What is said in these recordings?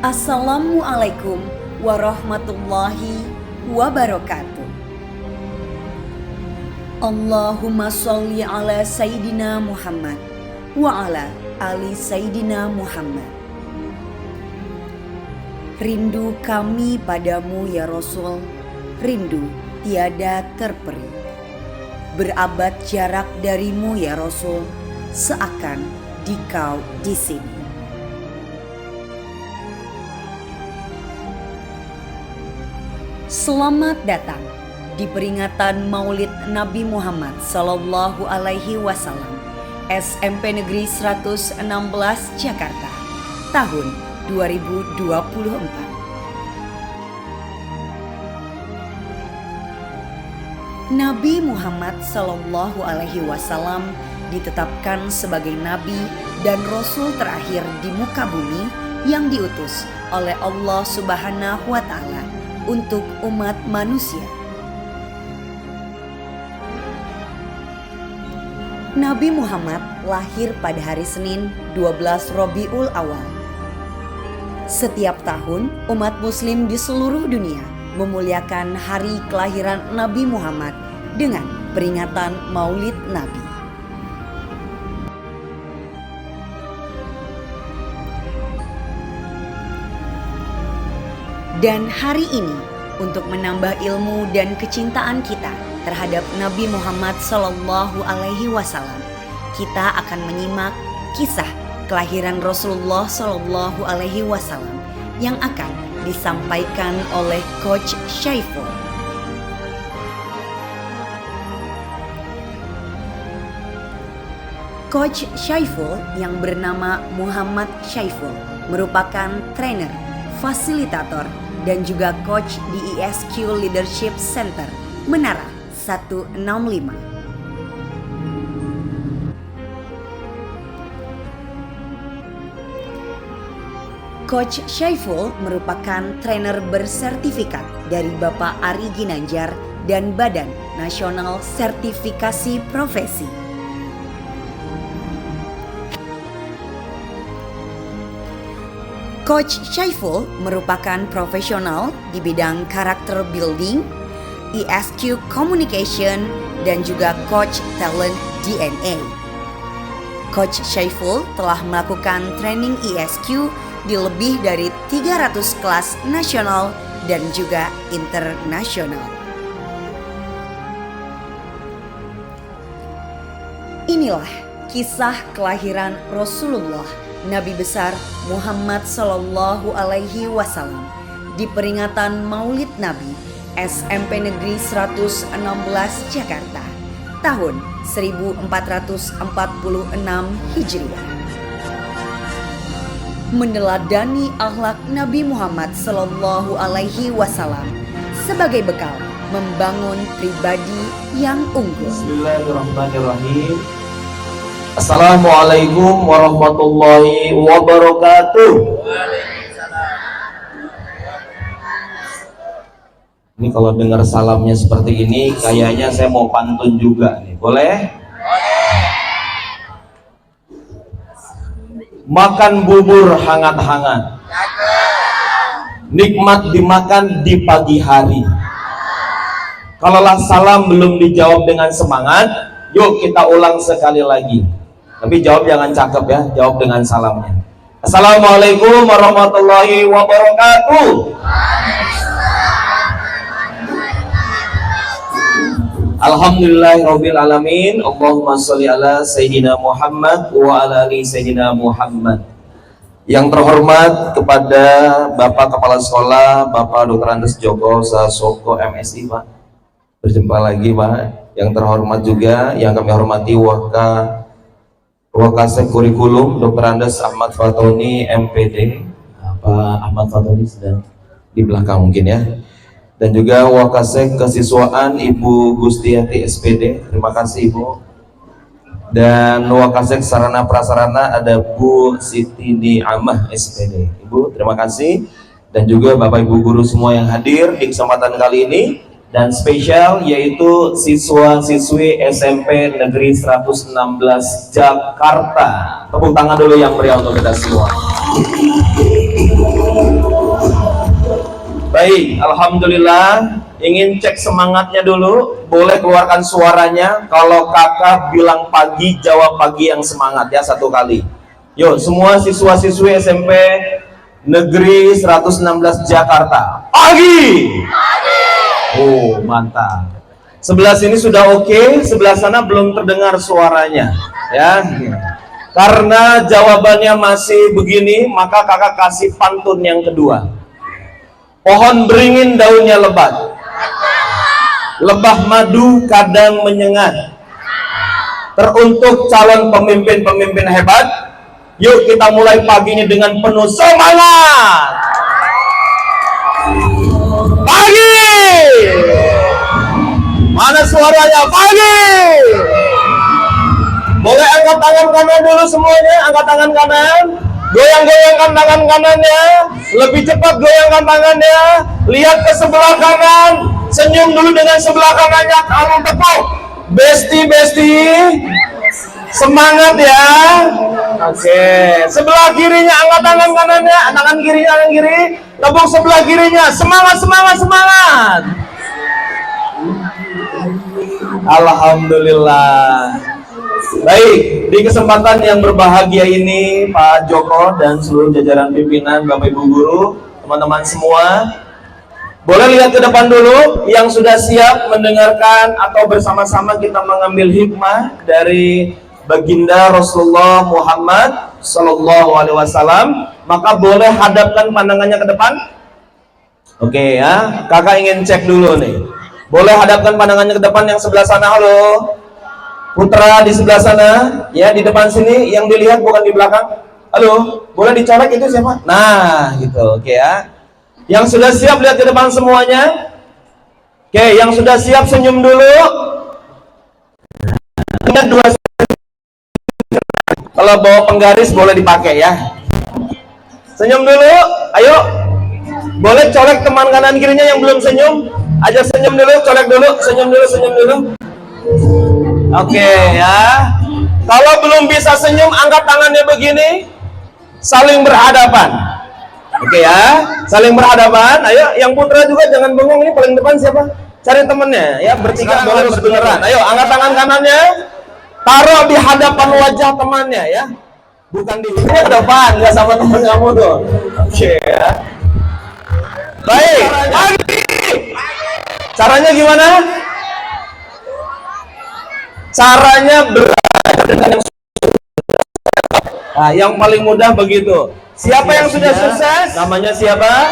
Assalamualaikum warahmatullahi wabarakatuh. Allahumma sholli ala Sayyidina Muhammad wa ala ali Sayyidina Muhammad. Rindu kami padamu ya Rasul, rindu tiada terperi. Berabad jarak darimu ya Rasul, seakan dikau di sini. Selamat datang di peringatan Maulid Nabi Muhammad Sallallahu Alaihi Wasallam SMP Negeri 116 Jakarta tahun 2024. Nabi Muhammad Sallallahu Alaihi Wasallam ditetapkan sebagai Nabi dan Rasul terakhir di muka bumi yang diutus oleh Allah Subhanahu wa Ta'ala untuk umat manusia. Nabi Muhammad lahir pada hari Senin 12 Rabiul Awal. Setiap tahun umat muslim di seluruh dunia memuliakan hari kelahiran Nabi Muhammad dengan peringatan Maulid Nabi. Dan hari ini, untuk menambah ilmu dan kecintaan kita terhadap Nabi Muhammad Sallallahu Alaihi Wasallam, kita akan menyimak kisah kelahiran Rasulullah Sallallahu Alaihi Wasallam yang akan disampaikan oleh Coach Syaiful. Coach Syaiful yang bernama Muhammad Syaiful merupakan trainer, fasilitator, dan juga coach di ESQ Leadership Center Menara 165. Coach Syaiful merupakan trainer bersertifikat dari Bapak Ari Ginanjar dan Badan Nasional Sertifikasi Profesi. Coach Syaiful merupakan profesional di bidang karakter building, ESQ communication, dan juga coach talent DNA. Coach Syaiful telah melakukan training ESQ di lebih dari 300 kelas nasional dan juga internasional. Inilah kisah kelahiran Rasulullah Nabi besar Muhammad Sallallahu Alaihi Wasallam di peringatan Maulid Nabi SMP Negeri 116 Jakarta tahun 1446 Hijriah. Meneladani akhlak Nabi Muhammad Sallallahu Alaihi Wasallam sebagai bekal membangun pribadi yang unggul. Bismillahirrahmanirrahim. Assalamualaikum warahmatullahi wabarakatuh. Ini kalau dengar salamnya seperti ini, kayaknya saya mau pantun juga nih. Boleh? Makan bubur hangat-hangat, nikmat dimakan di pagi hari. Kalaulah salam belum dijawab dengan semangat, yuk kita ulang sekali lagi. Tapi jawab jangan cakep ya, jawab dengan salamnya. Assalamualaikum warahmatullahi wabarakatuh. Alhamdulillahirabbil alamin. Allahumma sholli ala Sayyidina Muhammad wa ala ali Sayyidina Muhammad. Yang terhormat kepada Bapak Kepala Sekolah, Bapak Dr. Andes Joko Sasoko MSI, Pak. Berjumpa lagi, Pak. Yang terhormat juga yang kami hormati Wakasek Kurikulum Dr. Andes Ahmad Fatoni MPD. Pak Ahmad Fatoni sedang di belakang mungkin ya. Dan juga Wakasek Kesiswaan Ibu Gustiati SPD. Terima kasih Ibu. Dan Wakasek Sarana Prasarana ada Bu Siti Niamah SPD. Ibu terima kasih. Dan juga Bapak Ibu guru semua yang hadir di kesempatan kali ini. Dan spesial yaitu siswa-siswi SMP Negeri 116 Jakarta. Tepuk tangan dulu yang meriah untuk kita semua. Baik, alhamdulillah. Ingin cek semangatnya dulu, boleh keluarkan suaranya. Kalau kakak bilang pagi, jawab pagi yang semangat ya, satu kali. Yuk, semua siswa-siswi SMP Negeri 116 Jakarta. Pagi! Oh, mantap. Sebelah sini sudah oke, sebelah sana belum terdengar suaranya ya. Karena jawabannya masih begini, maka kakak kasih pantun yang kedua. Pohon beringin daunnya lebat, lebah madu kadang menyengat. Teruntuk calon pemimpin-pemimpin hebat, yuk kita mulai pagi ini dengan penuh semangat. Pagi! Mana suaranya? Pagi! Boleh angkat tangan kanan dulu semuanya, angkat tangan kanan. Goyang-goyangkan tangan kanannya, lebih cepat goyangkan tangannya. Lihat ke sebelah kanan, senyum dulu dengan sebelah kanannya, kamu tepuk. Besti, semangat ya. Oke, sebelah kirinya angkat tangan kanannya, tangan kiri, tepuk sebelah kirinya. Semangat. Alhamdulillah. Baik, di kesempatan yang berbahagia ini Pak Joko dan seluruh jajaran pimpinan, Bapak Ibu guru, teman-teman semua, boleh lihat ke depan dulu yang sudah siap mendengarkan atau bersama-sama kita mengambil hikmah dari baginda Rasulullah Muhammad Sallallahu Alaihi Wasallam. Maka boleh hadapkan pandangannya ke depan. Oke ya, kakak ingin cek dulu nih. Boleh hadapkan pandangannya ke depan yang sebelah sana. Halo Putra di sebelah sana, ya di depan sini, yang dilihat bukan di belakang. Halo, boleh dicolek itu siapa? Nah, gitu, oke ya. Yang sudah siap lihat ke depan semuanya. Oke, yang sudah siap senyum dulu. Ingat dua. Kalau bawa penggaris boleh dipakai ya. Senyum dulu, ayo. Boleh colek teman kanan kirinya yang belum senyum. Ajak senyum dulu, colek dulu, senyum dulu. Oke ya. Kalau belum bisa senyum, angkat tangannya begini, saling berhadapan. Oke ya, saling berhadapan. Ayo, yang putra juga jangan bengong. Ini paling depan siapa? Cari temennya ya, bertiga boleh beneran. Ayo, angkat tangan kanannya, taruh di hadapan wajah temannya ya, bukan di sini ke depan, nggak sama teman kamu tuh. Oke ya. Baik, lagi. Caranya gimana? Caranya belajar dengan yang nah, yang paling mudah begitu. Siapa yang sudah sukses? Namanya siapa?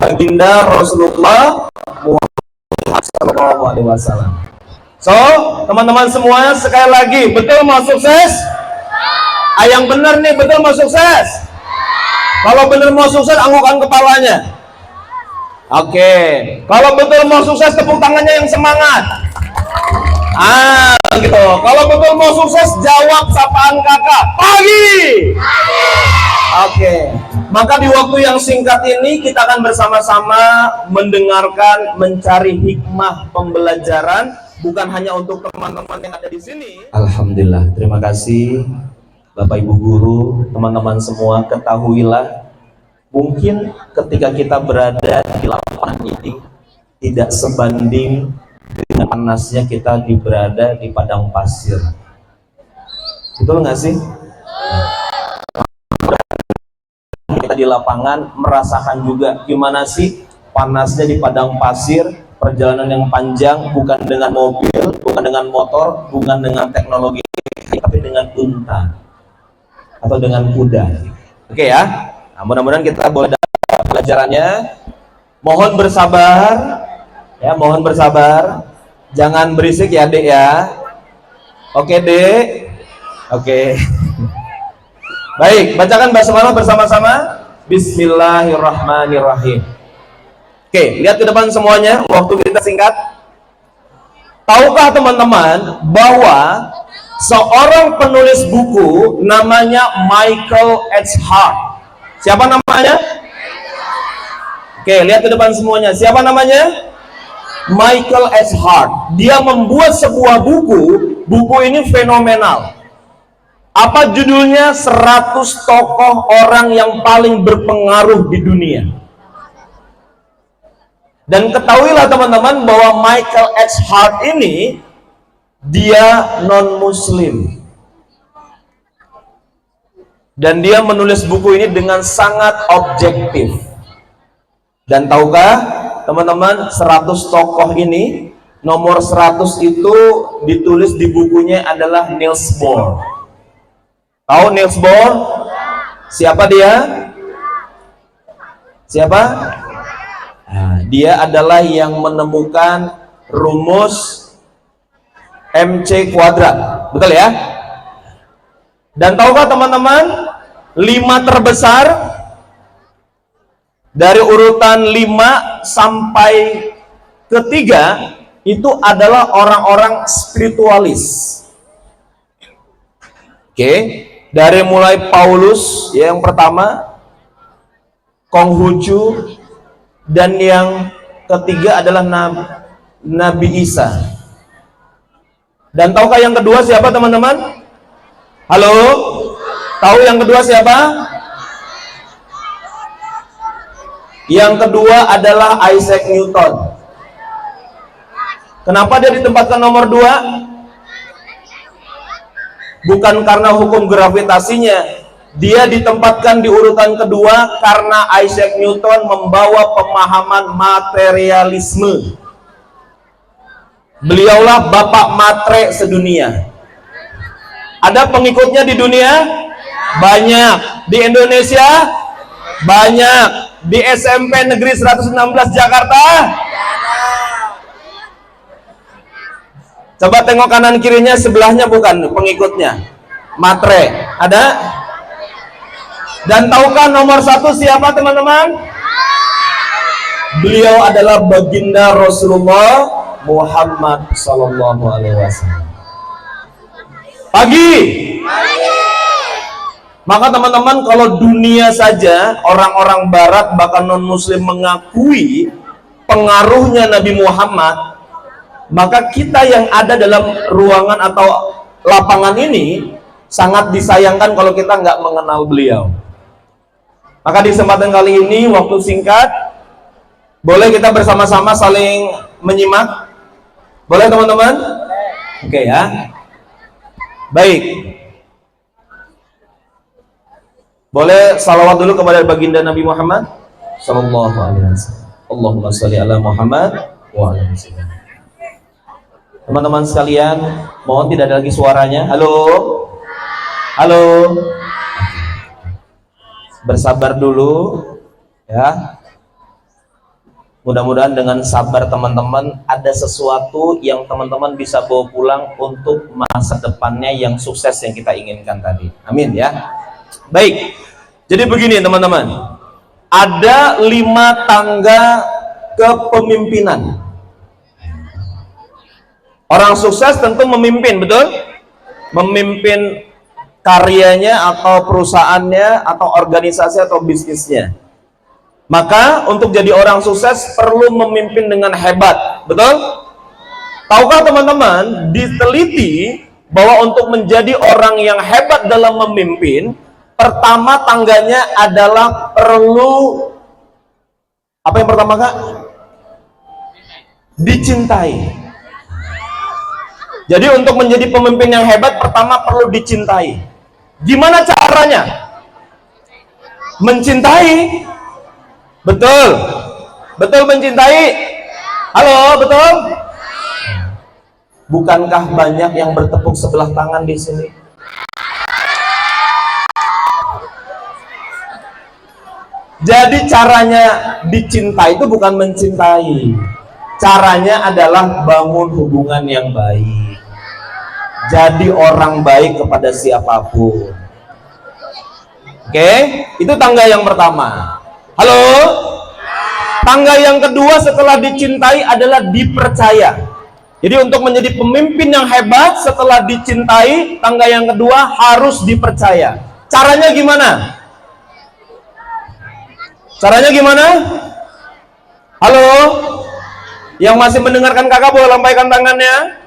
Baginda Rasulullah Muhammad Sallallahu Alaihi Wasallam. So, teman-teman semua, sekali lagi, betul mau sukses? Yang benar nih, betul mau sukses? Kalau benar mau sukses, anggukan kepalanya. Oke, kalau betul mau sukses, tepuk tangannya yang semangat. Gitu. Kalau betul mau sukses, jawab sapaan kakak. Pagi. Oke. Maka di waktu yang singkat ini kita akan bersama-sama mendengarkan, mencari hikmah pembelajaran, bukan hanya untuk teman-teman yang ada di sini. Alhamdulillah. Terima kasih Bapak Ibu guru, teman-teman semua. Ketahuilah, mungkin ketika kita berada di lapangan ini tidak sebanding dengan panasnya kita berada di padang pasir. Betul nggak sih? Kita di lapangan merasakan juga gimana sih panasnya di padang pasir, perjalanan yang panjang, bukan dengan mobil, bukan dengan motor, bukan dengan teknologi, tapi dengan unta atau dengan kuda. Oke ya, nah, mudah-mudahan kita boleh dapat pelajarannya. Mohon bersabar ya, mohon bersabar, jangan berisik ya dek ya. Oke dek, oke. Baik, bacakan basmalah bersama-sama. Bismillahirrahmanirrahim. Oke, lihat ke depan semuanya, waktu kita singkat. Tahukah teman-teman bahwa seorang penulis buku namanya Michael H. Hart? Siapa namanya? Oke, lihat ke depan semuanya. Siapa namanya? Michael H. Hart. Dia membuat sebuah buku. Buku ini fenomenal. Apa judulnya? 100 tokoh orang yang paling berpengaruh di dunia. Dan ketahuilah teman-teman bahwa Michael H. Hart ini dia non-muslim. Dan dia menulis buku ini dengan sangat objektif. Dan tahukah teman-teman, 100 tokoh ini, nomor 100 itu ditulis di bukunya adalah Niels Bohr. Tahu Niels Bohr? Siapa dia? Siapa? Nah, dia adalah yang menemukan rumus MC kuadrat. Betul ya? Dan tahukah teman-teman, 5 terbesar dari urutan 5 sampai ketiga itu adalah orang-orang spiritualis. Oke. Dari mulai Paulus yang pertama, Konghucu, dan yang ketiga adalah Nabi Isa. Dan tahukah yang kedua siapa teman-teman? Halo? Tahu yang kedua siapa? Yang kedua adalah Isaac Newton. Kenapa dia ditempatkan nomor 2? Bukan karena hukum gravitasinya, dia ditempatkan di urutan kedua karena Isaac Newton membawa pemahaman materialisme. Beliaulah bapak matre sedunia. Ada pengikutnya di dunia? Banyak. Di Indonesia? Banyak. Di SMP Negeri 116 Jakarta? Coba tengok kanan kirinya, sebelahnya bukan pengikutnya. Matre, ada? Dan tahukah nomor 1 siapa teman-teman? Beliau adalah baginda Rasulullah Muhammad Sallallahu Alaihi Wasallam. Pagi. Maka teman-teman, kalau dunia saja, orang-orang barat bahkan non-muslim mengakui pengaruhnya Nabi Muhammad, maka kita yang ada dalam ruangan atau lapangan ini sangat disayangkan kalau kita nggak mengenal beliau. Maka di kesempatan kali ini, waktu singkat, boleh kita bersama-sama saling menyimak? Boleh teman-teman? Oke ya. Baik. Boleh salawat dulu kepada baginda Nabi Muhammad Sallallahu Alaihi Wasallam. Allahumma sholli ala Muhammad wa ala ali. Teman-teman sekalian, mohon tidak ada lagi suaranya. Halo? Halo? Bersabar dulu ya. Mudah-mudahan dengan sabar teman-teman ada sesuatu yang teman-teman bisa bawa pulang untuk masa depannya yang sukses yang kita inginkan tadi. Amin ya. Baik. Jadi begini teman-teman. Ada 5 tangga kepemimpinan. Orang sukses tentu memimpin, betul? Memimpin karyanya atau perusahaannya atau organisasi atau bisnisnya. Maka untuk jadi orang sukses perlu memimpin dengan hebat, betul? Tahukah teman-teman, diteliti bahwa untuk menjadi orang yang hebat dalam memimpin, pertama tangganya adalah perlu apa yang pertama Kak? Dicintai. Jadi untuk menjadi pemimpin yang hebat pertama perlu dicintai. Gimana caranya? Mencintai. Betul. Betul mencintai. Halo, betul? Bukankah banyak yang bertepuk sebelah tangan di sini? Jadi caranya dicintai itu bukan mencintai. Caranya adalah bangun hubungan yang baik. Jadi orang baik kepada siapapun. Oke, itu tangga yang pertama. Halo? Tangga yang kedua setelah dicintai adalah dipercaya. Jadi untuk menjadi pemimpin yang hebat setelah dicintai, tangga yang kedua harus dipercaya. Caranya gimana? Caranya gimana? Halo? Yang masih mendengarkan kakak boleh lambaikan tangannya.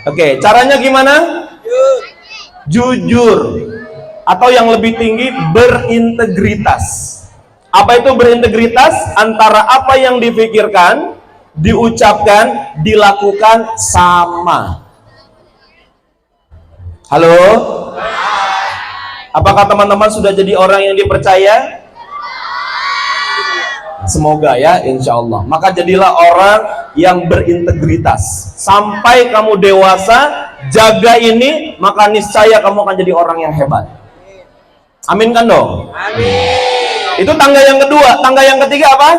Oke, caranya gimana? jujur, atau yang lebih tinggi berintegritas. Apa itu berintegritas? Antara apa yang difikirkan, diucapkan, dilakukan sama. Halo? Apakah teman-teman sudah jadi orang yang dipercaya? Semoga ya, insya Allah. Maka jadilah orang yang berintegritas. Sampai kamu dewasa, jaga ini, maka niscaya kamu akan jadi orang yang hebat. Amin kan dong? Amin. Itu tangga yang kedua. Tangga yang ketiga apa?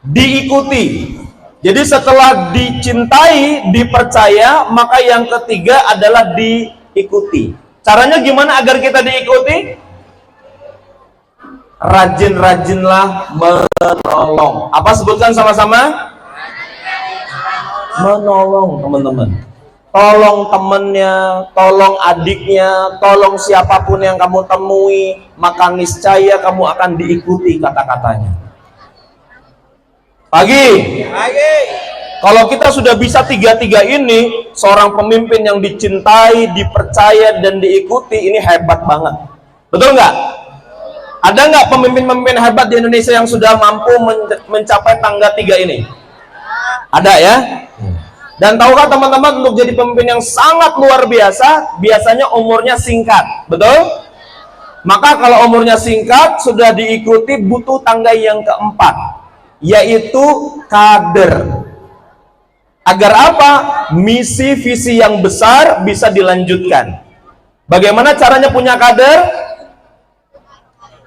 Diikuti. Jadi setelah dicintai, dipercaya, maka yang ketiga adalah diikuti. Caranya gimana agar kita diikuti? Rajin-rajinlah menolong. Apa sebutkan sama-sama? Menolong, teman-teman. Tolong temennya, tolong adiknya, tolong siapapun yang kamu temui, maka niscaya kamu akan diikuti kata-katanya. Pagi. Kalau kita sudah bisa tiga-tiga ini, seorang pemimpin yang dicintai, dipercaya, dan diikuti, ini hebat banget. Betul nggak? Ada nggak pemimpin-pemimpin hebat di Indonesia yang sudah mampu mencapai tangga 3 ini? Ada ya? Dan tahukah teman-teman, untuk jadi pemimpin yang sangat luar biasa, biasanya umurnya singkat. Betul? Maka kalau umurnya singkat, sudah diikuti, butuh tangga yang keempat, yaitu kader. Agar apa? Misi visi yang besar bisa dilanjutkan. Bagaimana caranya punya kader?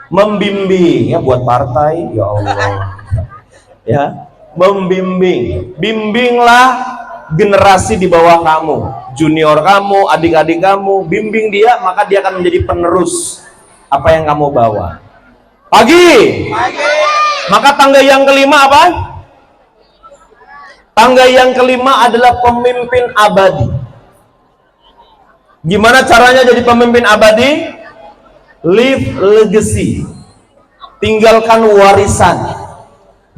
Membimbing, ya, buat partai, ya Allah. Ya, membimbing. Bimbinglah generasi di bawah kamu, junior kamu, adik-adik kamu, bimbing dia, maka dia akan menjadi penerus apa yang kamu bawa. Pagi. Maka tangga yang kelima apa? Tangga yang kelima adalah pemimpin abadi. Gimana caranya jadi pemimpin abadi? Leave legacy. Tinggalkan warisan.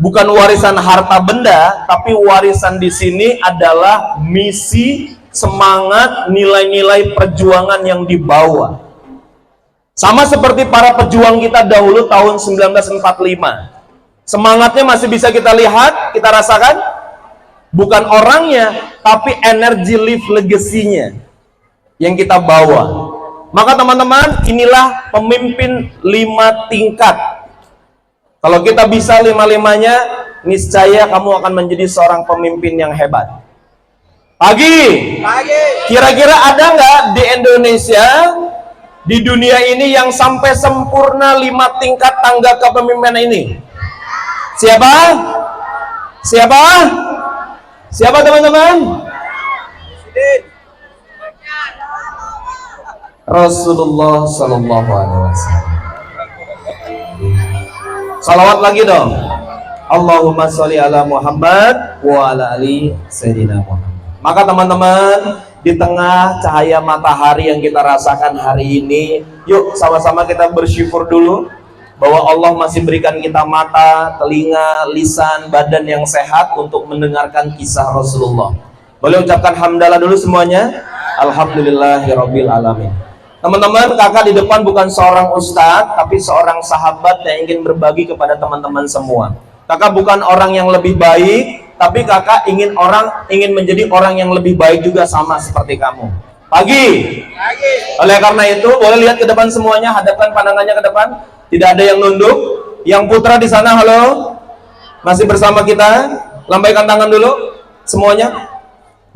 Bukan warisan harta benda, tapi warisan di sini adalah misi, semangat, nilai-nilai perjuangan yang dibawa. Sama seperti para pejuang kita dahulu tahun 1945. Semangatnya masih bisa kita lihat, kita rasakan. Bukan orangnya, tapi energi life legacy-nya yang kita bawa. Maka teman-teman, inilah pemimpin 5 tingkat. Kalau kita bisa 5-5-nya, niscaya kamu akan menjadi seorang pemimpin yang hebat. Pagi. Kira-kira ada nggak di Indonesia, di dunia ini yang sampai sempurna 5 tingkat tangga kepemimpinan ini? Siapa? Siapa? Siapa teman-teman? Rasulullah Sallallahu Alaihi Wasallam. Salawat lagi dong. Allahumma sholli ala Muhammad wa ala ali Sayyidina Muhammad. Maka teman-teman, di tengah cahaya matahari yang kita rasakan hari ini, yuk sama-sama kita bersyukur dulu bahwa Allah masih berikan kita mata, telinga, lisan, badan yang sehat untuk mendengarkan kisah Rasulullah. Boleh ucapkan hamdalah dulu semuanya? Alhamdulillahirabbil alamin. Teman-teman, kakak di depan bukan seorang ustadz, tapi seorang sahabat yang ingin berbagi kepada teman-teman semua. Kakak bukan orang yang lebih baik, tapi kakak ingin menjadi orang yang lebih baik juga, sama seperti kamu. Pagi. Oleh karena itu, boleh lihat ke depan semuanya, hadapkan pandangannya ke depan. Tidak ada yang nunduk. Yang putra di sana, halo, masih bersama kita? Lambaikan tangan dulu semuanya.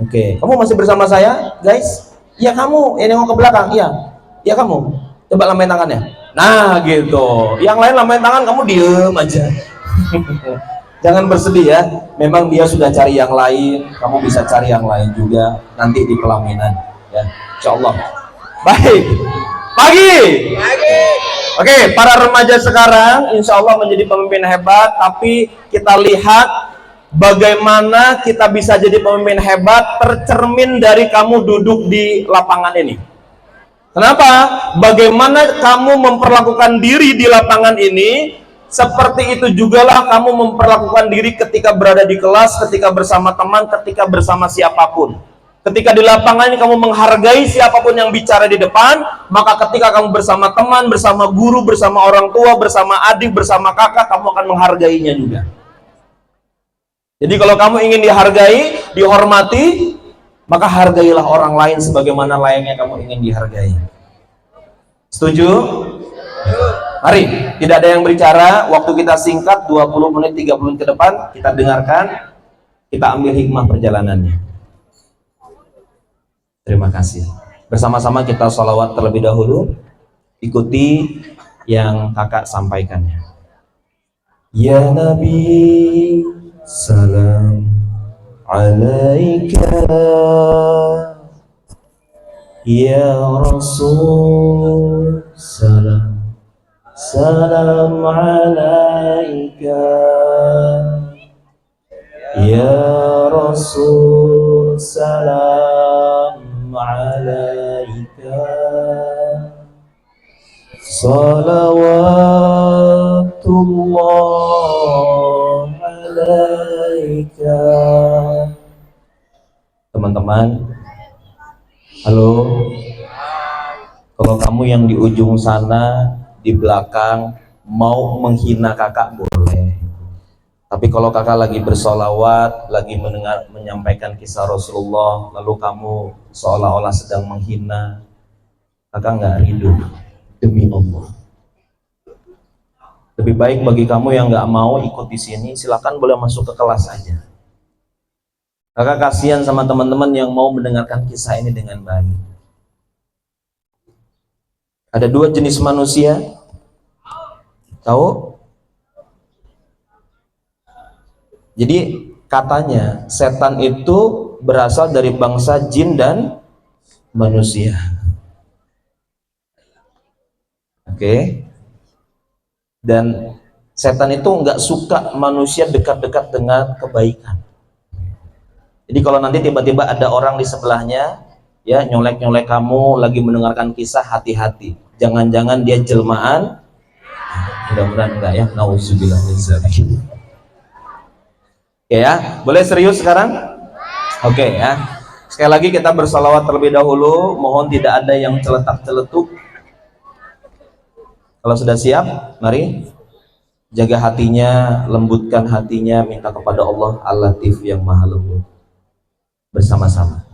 Oke, kamu masih bersama saya, guys? Iya kamu, yang nengok ke belakang, iya. Iya kamu. Coba lambaikan tangannya. Nah, gitu. Yang lain lambaikan tangan, kamu diem aja. Jangan bersedih ya. Memang dia sudah cari yang lain, kamu bisa cari yang lain juga nanti di pelaminan, ya. Insyaallah. Baik. Pagi. Oke, para remaja sekarang insya Allah menjadi pemimpin hebat, tapi kita lihat bagaimana kita bisa jadi pemimpin hebat tercermin dari kamu duduk di lapangan ini. Kenapa? Bagaimana kamu memperlakukan diri di lapangan ini, seperti itu jugalah kamu memperlakukan diri ketika berada di kelas, ketika bersama teman, ketika bersama siapapun. Ketika di lapangan ini kamu menghargai siapapun yang bicara di depan, maka ketika kamu bersama teman, bersama guru, bersama orang tua, bersama adik, bersama kakak, kamu akan menghargainya juga. Jadi kalau kamu ingin dihargai, dihormati, maka hargailah orang lain sebagaimana layaknya kamu ingin dihargai. Setuju? Mari, tidak ada yang berbicara, waktu kita singkat, 20 menit, 30 menit ke depan, kita dengarkan, kita ambil hikmah perjalanannya. Terima kasih. Bersama-sama kita sholawat terlebih dahulu, ikuti yang kakak sampaikannya. Ya Nabi, salam alaika. Ya Rasul, salam alaika. Ya Rasul, salam alaika. Salawatullah alaika. Teman-teman, halo. Kalau kamu yang di ujung sana, di belakang, mau menghina kakak boleh. Tapi kalau kakak lagi bersolawat, lagi menyampaikan kisah Rasulullah, lalu kamu seolah-olah sedang menghina, kakak nggak ridho. Demi Allah. Lebih baik bagi kamu yang nggak mau ikut di sini, silakan boleh masuk ke kelas aja. Kakak kasihan sama teman-teman yang mau mendengarkan kisah ini dengan baik. Ada dua jenis manusia, tahu? Jadi katanya setan itu berasal dari bangsa jin dan manusia. Oke. Dan setan itu nggak suka manusia dekat-dekat dengan kebaikan. Jadi kalau nanti tiba-tiba ada orang di sebelahnya, ya nyolek-nyolek kamu, lagi mendengarkan kisah, hati-hati. Jangan-jangan dia jelmaan. Mudah-mudahan enggak ya. Nauzubillah min dzalik. Oke ya, boleh serius sekarang? Oke ya. Sekali lagi kita bersalawat terlebih dahulu. Mohon tidak ada yang celetak-celetuk. Kalau sudah siap, mari jaga hatinya, lembutkan hatinya, minta kepada Allah Al-Latif yang Maha Lembut. Bersama-sama.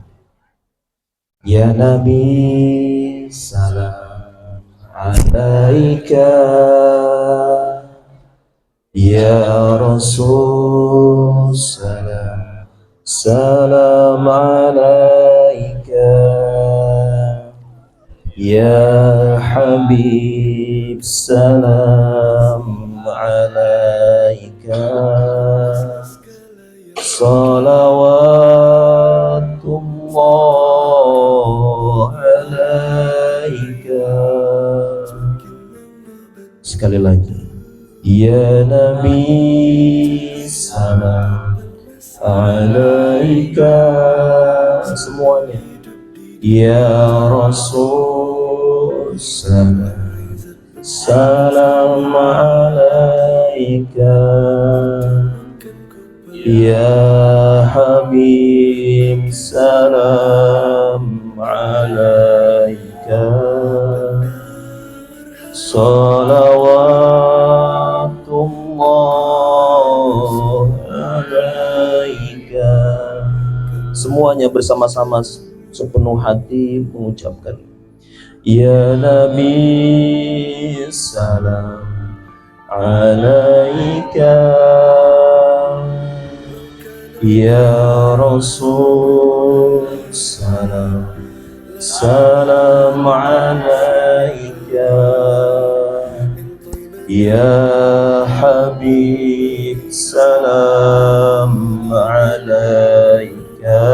Ya Nabi, salam alaika. Ya Rasul, salam alaika. Ya Habib, salam alaika. Salawatullah alaika. Sekali lagi. Ya Nabi, salam alaika. Semuanya. Ya Rasul, salam alaika. Ya Habib, salam alaika. Salawatullah alaika. Semuanya bersama-sama sepenuh hati mengucapkan, Ya Nabi, salam alaika. Ya Rasul, salam alaika. Ya Habib, salam alaika.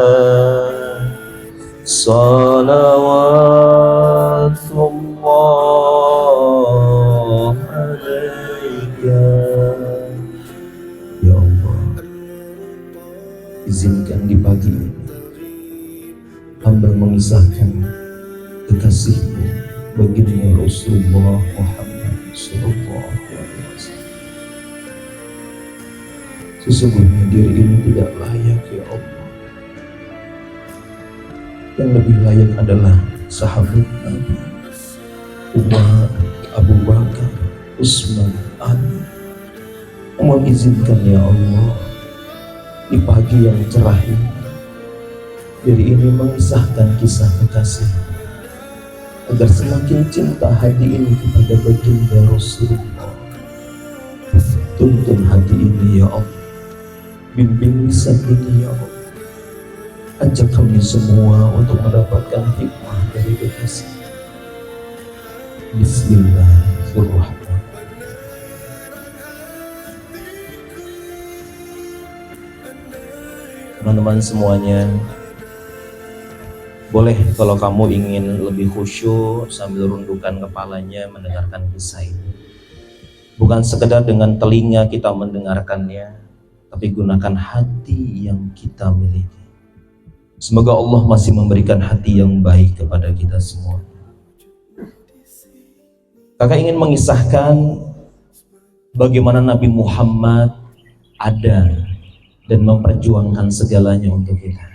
Salawatullah alaika. Ya Allah, izinkan di pagi ini hamba mengisahkan kekasihmu baginda Rasulullah Muhammad sallallahu alaihi wasallam. Sesungguhnya diri ini tidak layak ya Allah yang lebih layak adalah sahabat Nabi, Umar, Abu Bakar, Utsman, Ali. Mohon izinkan ya Allah, di pagi yang cerah ini, diri ini mengisahkan kisah kekasih, agar semakin cinta hati ini kepada baginda Rasulullah. Tuntun hati ini ya Allah, bimbing lisan ini ya Allah, ajak kami semua untuk mendapatkan hikmah dari kekasih. Bismillahirrahmanirrahim. Teman-teman semuanya, boleh kalau kamu ingin lebih khusyuk sambil rundukkan kepalanya mendengarkan kisah ini. Bukan sekedar dengan telinga kita mendengarkannya, tapi gunakan hati yang kita miliki. Semoga Allah masih memberikan hati yang baik kepada kita semua. Kakak ingin mengisahkan bagaimana Nabi Muhammad ada dan memperjuangkan segalanya untuk kita.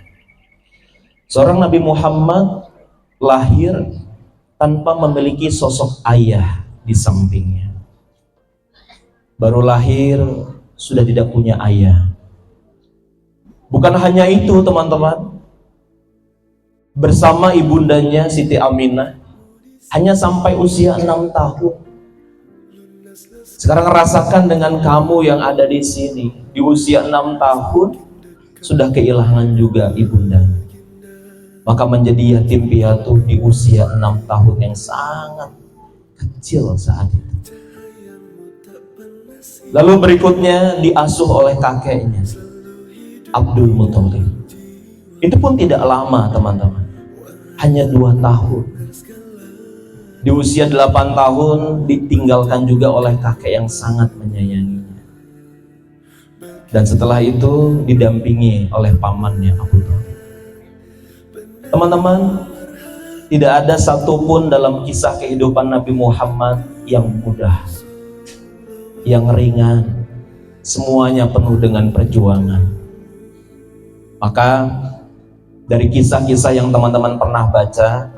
Seorang Nabi Muhammad lahir tanpa memiliki sosok ayah di sampingnya. Baru lahir sudah tidak punya ayah. Bukan hanya itu teman-teman, bersama ibundanya Siti Aminah hanya sampai usia 6 tahun. Sekarang rasakan dengan kamu yang ada di sini, di usia 6 tahun sudah kehilangan juga ibundanya. Maka menjadi yatim piatu di usia 6 tahun yang sangat kecil saat itu. Lalu berikutnya diasuh oleh kakeknya, Abdul Muthalib. Itu pun tidak lama teman-teman, hanya 2 tahun. Di usia 8 tahun ditinggalkan juga oleh kakek yang sangat menyayanginya. Dan setelah itu didampingi oleh pamannya Abu Thalib. Teman-teman, tidak ada satupun dalam kisah kehidupan Nabi Muhammad yang mudah, yang ringan. Semuanya penuh dengan perjuangan. Maka dari kisah-kisah yang teman-teman pernah baca,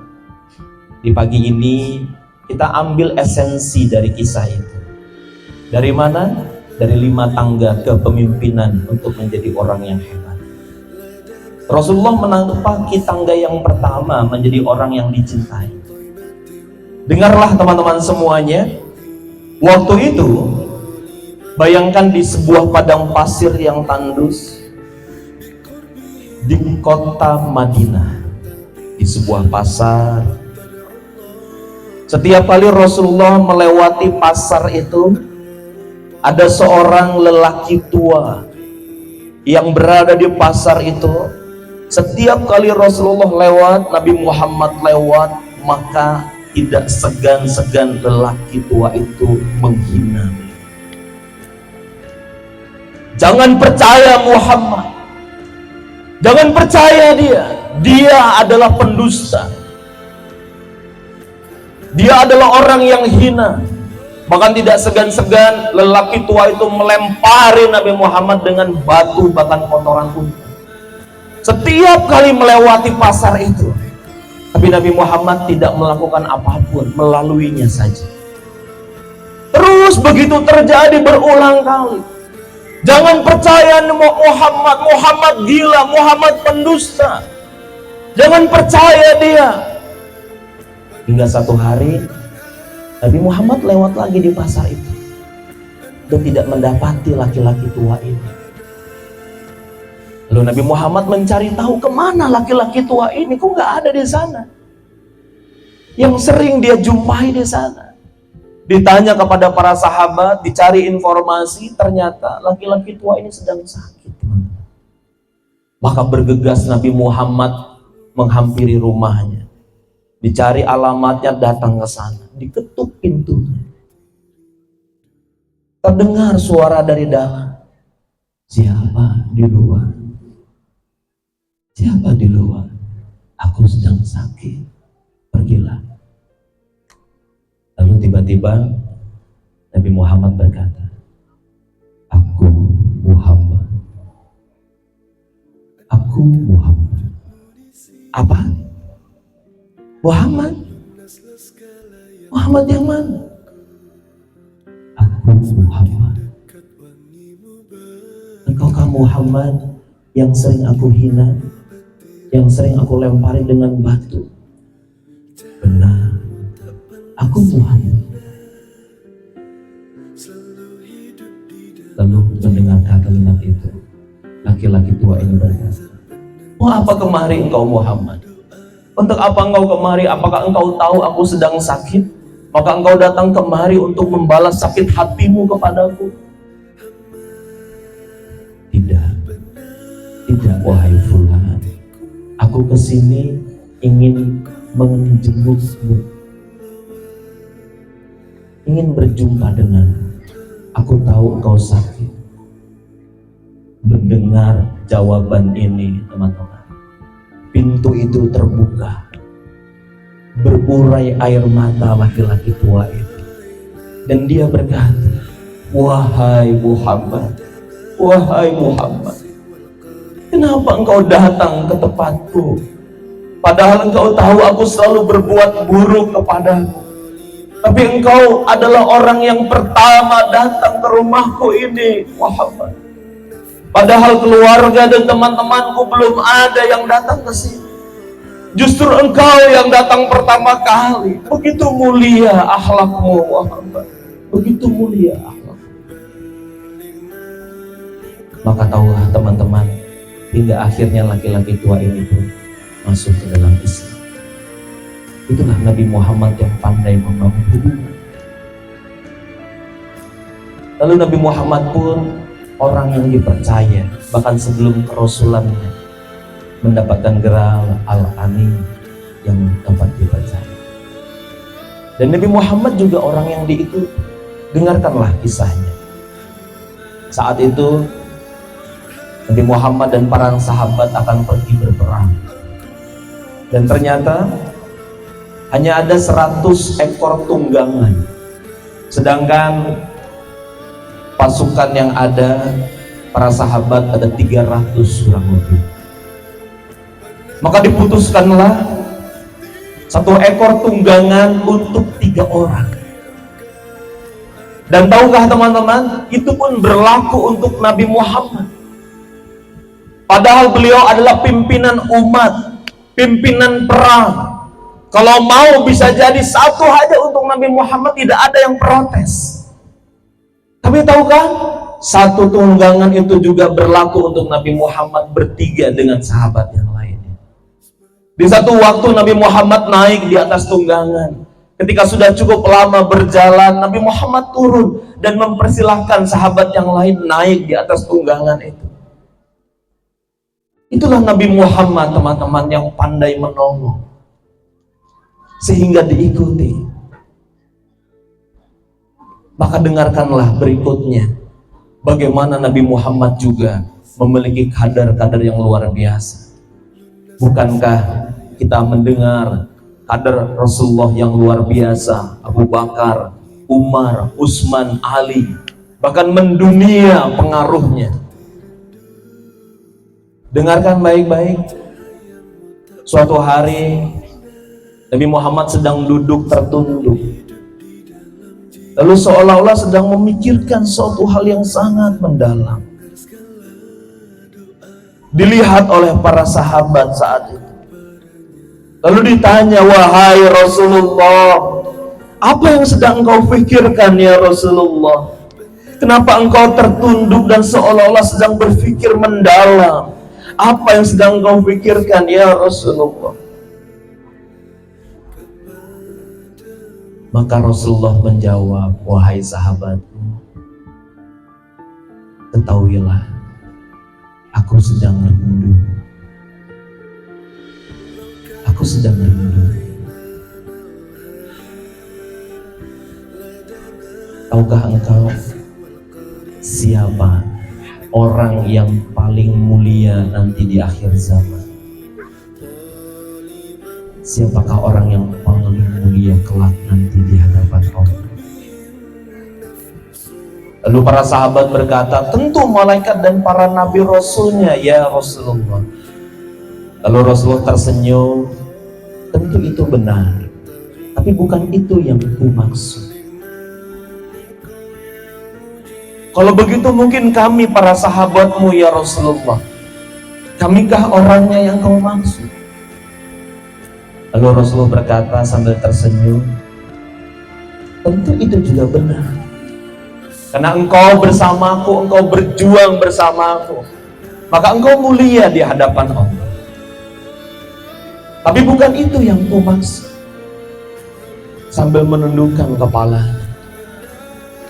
di pagi ini kita ambil esensi dari kisah itu. Dari mana? Dari 5 tangga kepemimpinan untuk menjadi orang yang hebat. Rasulullah menapaki tangga yang pertama menjadi orang yang dicintai. Dengarlah teman-teman semuanya. Waktu itu, bayangkan di sebuah padang pasir yang tandus di kota Madinah, di sebuah pasar. Setiap kali Rasulullah melewati pasar itu, ada seorang lelaki tua yang berada di pasar itu. Setiap kali Rasulullah lewat, Nabi Muhammad lewat, maka tidak segan-segan lelaki tua itu menghina. Jangan percaya Muhammad, jangan percaya dia adalah pendusta. Dia adalah orang yang hina. Bahkan tidak segan-segan lelaki tua itu melempari Nabi Muhammad dengan batu bahkan kotoran unta. Setiap kali melewati pasar itu, tapi Nabi Muhammad tidak melakukan apapun, melaluinya saja. Terus begitu terjadi berulang kali. Jangan percaya Muhammad, Muhammad gila, Muhammad pendusta. Jangan percaya dia. Hingga satu hari Nabi Muhammad lewat lagi di pasar itu dan tidak mendapati laki-laki tua ini. Lalu Nabi Muhammad mencari tahu kemana laki-laki tua ini, kok nggak ada di sana. Yang sering dia jumpai di sana. Ditanya kepada para sahabat, dicari informasi, ternyata laki-laki tua ini sedang sakit. Maka bergegas Nabi Muhammad menghampiri rumahnya. Dicari alamatnya, datang ke sana, diketuk pintunya. Terdengar suara dari dalam. Siapa di luar? Siapa di luar? Aku sedang sakit. Pergilah. Lalu tiba-tiba Nabi Muhammad berkata, Aku Muhammad. Aku Muhammad. Apa? Muhammad? Muhammad yang mana? Aku Muhammad. Engkaukah Muhammad yang sering aku hina, yang sering aku lempari dengan batu? Benar, aku Muhammad. Lalu mendengar kalimat itu, laki-laki tua ini berkata, "Mau apa kemari engkau Muhammad? Untuk apa engkau kemari? Apakah engkau tahu aku sedang sakit? Maka engkau datang kemari untuk membalas sakit hatimu kepadaku?" Tidak, tidak wahai fulan. Aku kesini ingin menjengukmu, ingin berjumpa denganmu. Aku tahu engkau sakit. Mendengar jawaban ini, teman-teman, pintu itu terbuka. Berurai air mata laki-laki tua itu. Dan dia berkata, "Wahai Muhammad, wahai Muhammad, kenapa engkau datang ke tempatku? Padahal engkau tahu aku selalu berbuat buruk kepadamu. Tapi engkau adalah orang yang pertama datang ke rumahku ini, Muhammad. Padahal keluarga dan teman-temanku belum ada yang datang ke sini. Justru engkau yang datang pertama kali. Begitu mulia akhlakmu, Muhammad. Begitu mulia akhlakmu." Maka tahulah teman-teman, hingga akhirnya laki-laki tua ini pun masuk ke dalam Islam. Itulah Nabi Muhammad yang pandai membangun hubungan. Lalu Nabi Muhammad pun orang yang dipercaya, bahkan sebelum kerasulannya mendapatkan gelar Al-Amin yang dapat dipercaya. Dan Nabi Muhammad juga orang yang diikuti. Dengarkanlah kisahnya. Saat itu Nabi Muhammad dan para sahabat akan pergi berperang. Dan ternyata hanya ada 100 ekor tunggangan. Sedangkan pasukan yang ada, para sahabat ada 300 kurang lebih. Maka diputuskanlah 1 ekor tunggangan untuk 3 orang. Dan tahukah teman-teman, itu pun berlaku untuk Nabi Muhammad. Padahal beliau adalah pimpinan umat, pimpinan perang. Kalau mau bisa jadi 1 aja untuk Nabi Muhammad, tidak ada yang protes. Tapi tahukah, 1 tunggangan itu juga berlaku untuk Nabi Muhammad bertiga dengan sahabat yang lainnya. Di satu waktu Nabi Muhammad naik di atas tunggangan. Ketika sudah cukup lama berjalan, Nabi Muhammad turun dan mempersilahkan sahabat yang lain naik di atas tunggangan itu. Itulah Nabi Muhammad, teman-teman, yang pandai menolong sehingga diikuti. Maka dengarkanlah berikutnya bagaimana Nabi Muhammad juga memiliki kadar-kadar yang luar biasa. Bukankah kita mendengar kadar Rasulullah yang luar biasa? Abu Bakar, Umar, Utsman, Ali, bahkan mendunia pengaruhnya. Dengarkan baik-baik. Suatu hari Nabi Muhammad sedang duduk tertunduk, lalu seolah-olah sedang memikirkan suatu hal yang sangat mendalam. Dilihat oleh para sahabat saat itu. Lalu ditanya, "Wahai Rasulullah, apa yang sedang engkau pikirkan ya Rasulullah? Kenapa engkau tertunduk dan seolah-olah sedang berpikir mendalam? Apa yang sedang engkau pikirkan ya Rasulullah?" Maka Rasulullah menjawab, "Wahai sahabatku, ketahuilah, aku sedang rindu. Aku sedang rindu. Tahukah engkau siapa orang yang paling mulia nanti di akhir zaman? Siapakah orang yang paling mulia kelak nanti di hadapan Allah?" Lalu para sahabat berkata, "Tentu malaikat dan para nabi rasulnya ya Rasulullah." Lalu Rasulullah tersenyum, tentu itu benar, tapi bukan itu yang ku maksud. Kalau begitu mungkin kami para sahabatmu ya Rasulullah, kamikah orangnya yang kau maksud? Lalu Rasulullah berkata sambil tersenyum, tentu itu juga benar, karena engkau bersamaku, engkau berjuang bersamaku, maka engkau mulia di hadapan Allah. Tapi bukan itu yang ku maksud. Sambil menundukkan kepala,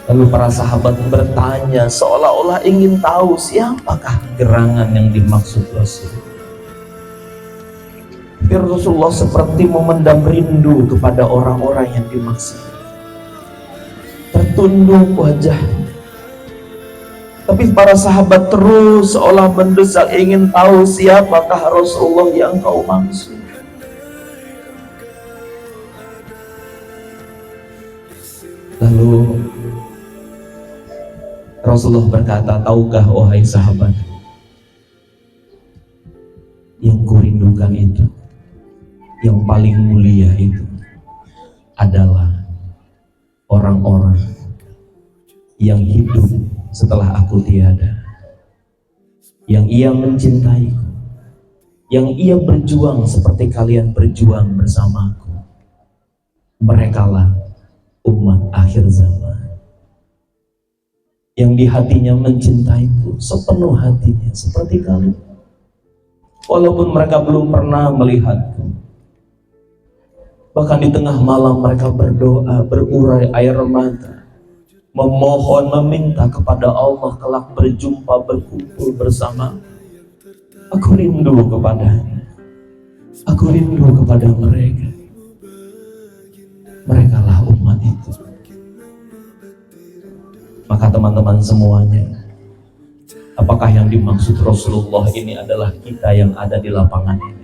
lalu para sahabat bertanya seolah-olah ingin tahu siapakah gerangan yang dimaksud Rasul. Tapi Rasulullah seperti memendam rindu kepada orang-orang yang dimaksud. Tertunduk wajahnya. Tapi para sahabat terus seolah mendesak ingin tahu siapakah Rasulullah yang kau maksud. Lalu Rasulullah berkata, tahukah wahai sahabat, yang kurindukan itu, yang paling mulia itu adalah orang-orang yang hidup setelah aku tiada, yang ia mencintaiku, yang ia berjuang seperti kalian berjuang bersamaku. Merekalah umat akhir zaman, yang di hatinya mencintaiku sepenuh hatinya seperti kalian, walaupun mereka belum pernah melihatku. Bahkan di tengah malam mereka berdoa, berurai air mata, memohon, meminta kepada Allah kelak berjumpa, berkumpul bersama. Aku rindu kepadanya, aku rindu kepada mereka. Merekalah umat itu. Maka teman-teman semuanya, apakah yang dimaksud Rasulullah ini adalah kita yang ada di lapangan ini?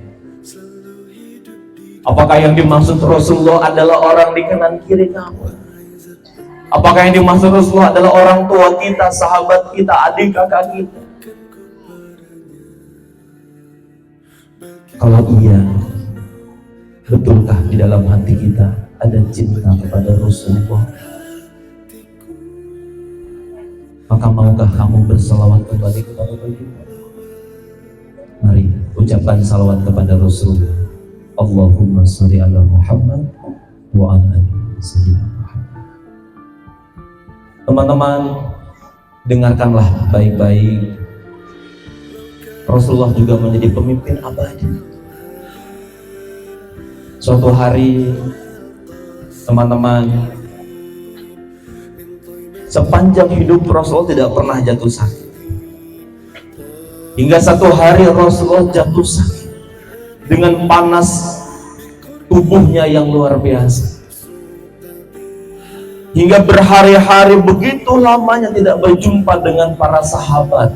Apakah yang dimaksud Rasulullah adalah orang di kanan kiri kamu? Apakah yang dimaksud Rasulullah adalah orang tua kita, sahabat kita, adik kakak kita? Kalau iya, betulkah di dalam hati kita ada cinta kepada Rasulullah? Maka maukah kamu bersalawat kembali kepada baginda? Mari ucapkan salawat kepada Rasulullah. Allahumma sholli ala Muhammad wa ala ali sayyidina Muhammad. Teman-teman, dengarkanlah baik-baik. Rasulullah juga menjadi pemimpin abadi. Suatu hari, teman-teman, sepanjang hidup Rasulullah tidak pernah jatuh sakit. Hingga satu hari Rasulullah jatuh sakit dengan panas tubuhnya yang luar biasa. Hingga berhari-hari begitu lamanya tidak berjumpa dengan para sahabat.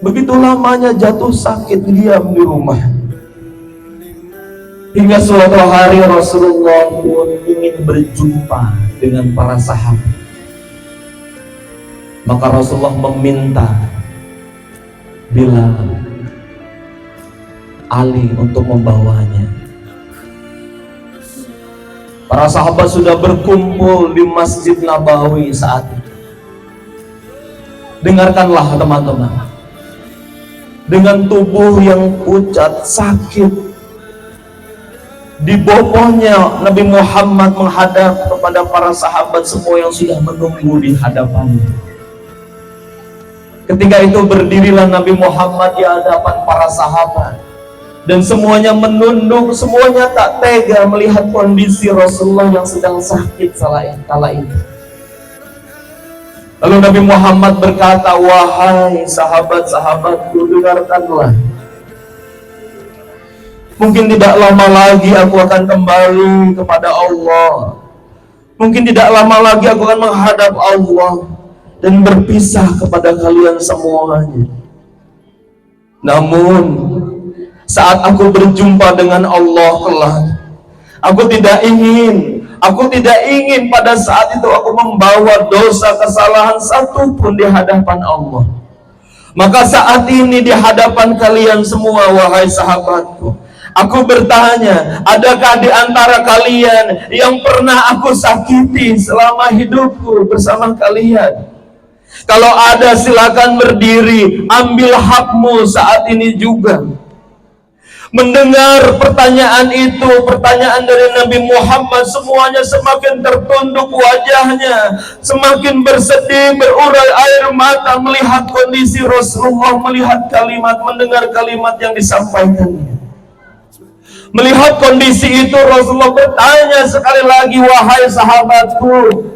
Begitu lamanya jatuh sakit diam di rumah. Hingga suatu hari Rasulullah pun ingin berjumpa dengan para sahabat. Maka Rasulullah meminta Bilal, Ali untuk membawanya. Para sahabat sudah berkumpul di Masjid Nabawi saat itu. Dengarkanlah teman-teman, dengan tubuh yang pucat, sakit, di bawahnya Nabi Muhammad menghadap kepada para sahabat semua yang sudah menunggu di hadapannya. Ketika itu berdirilah Nabi Muhammad di hadapan para sahabat, dan semuanya menunduk, semuanya tak tega melihat kondisi Rasulullah yang sedang sakit kala itu. Lalu Nabi Muhammad berkata, wahai sahabat-sahabatku, dengarkanlah. Mungkin tidak lama lagi aku akan kembali kepada Allah. Mungkin tidak lama lagi aku akan menghadap Allah dan berpisah kepada kalian semuanya. Namun saat aku berjumpa dengan Allah kelak, aku tidak ingin pada saat itu aku membawa dosa kesalahan satu pun di hadapan Allah. Maka saat ini di hadapan kalian semua, wahai sahabatku, Aku bertanya, adakah di antara kalian yang pernah aku sakiti selama hidupku bersama kalian? Kalau ada, silakan berdiri, ambil hakmu saat ini juga. Mendengar pertanyaan itu, pertanyaan dari Nabi Muhammad, semuanya semakin tertunduk wajahnya, semakin bersedih, berurai air mata melihat kondisi Rasulullah, melihat kalimat, mendengar kalimat yang disampaikannya. Melihat kondisi itu, Rasulullah bertanya sekali lagi, wahai sahabatku,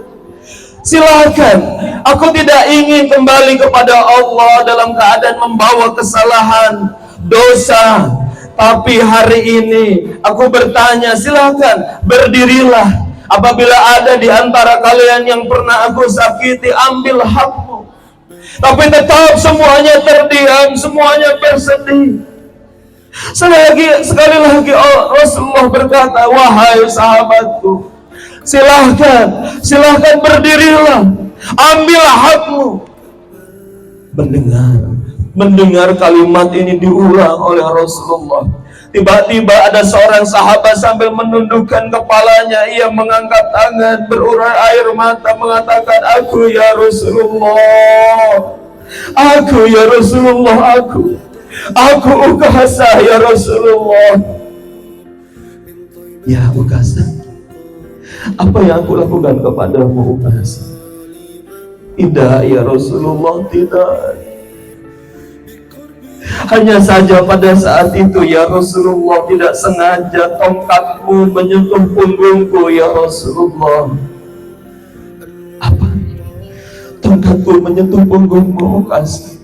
silakan, aku tidak ingin kembali kepada Allah dalam keadaan membawa kesalahan, dosa. Tapi hari ini aku bertanya, silakan berdirilah. Apabila ada di antara kalian yang pernah aku sakiti, ambil hakmu. Tapi tetap semuanya terdiam, semuanya bersedih. Sekali lagi Rasulullah berkata, wahai sahabatku, silahkan berdirilah, ambil hakmu. Mendengar kalimat ini diulang oleh Rasulullah. Tiba-tiba ada seorang sahabat sambil menundukkan kepalanya, ia mengangkat tangan, berurai air mata, mengatakan, aku ya Rasulullah, aku ya Rasulullah, aku Ukasa ya Rasulullah. Ya Ukasa, apa yang aku lakukan kepadamu Ukasa? Tidak ya Rasulullah, tidak. Hanya saja pada saat itu ya Rasulullah, tidak sengaja tongkatmu menyentuh punggungku ya Rasulullah. Apa? Tongkatku menyentuh punggungmu Ukasa.